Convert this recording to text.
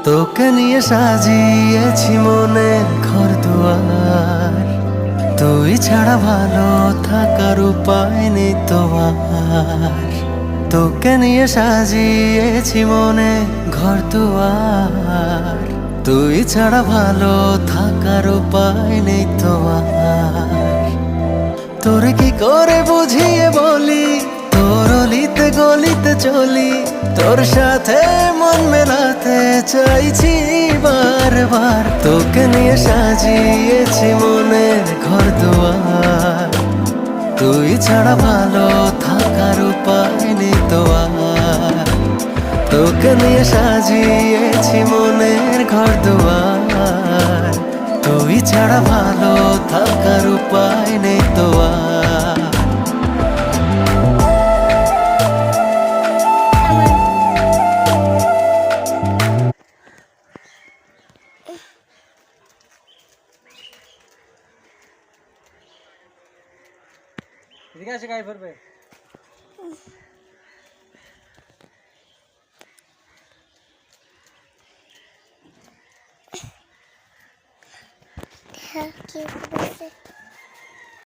তোকে নিয়ে সাজিয়েছি মনের ঘর দুয়ার, তুই ছাড়া ভালো থাকার উপায় নেই তো আর। তোকে নিয়ে সাজিয়েছি মনে ঘর দুয়ার, তুই ছাড়া ভালো থাকার উপায় নেই তো আর। তোর কি করে বুঝিয়ে বলি, তোর অলিতে গলিতে চলি, তোর সাথে মন মেলাতে চাইছি বারবার। তোকে নিয়ে সাজিয়েছি মনের ঘর দুয়ার, তুই ছাড়া ভালো থাকার উপায় নেই তো আর। তোকে নিয়ে সাজিয়েছি মনের ঘর দুয়ার, তুই ছাড়া ভালো থাকার উপায় নেই তো আর। এদিকে আসে গায়ে পড়বে। হ্যাঁ, কি করেছে?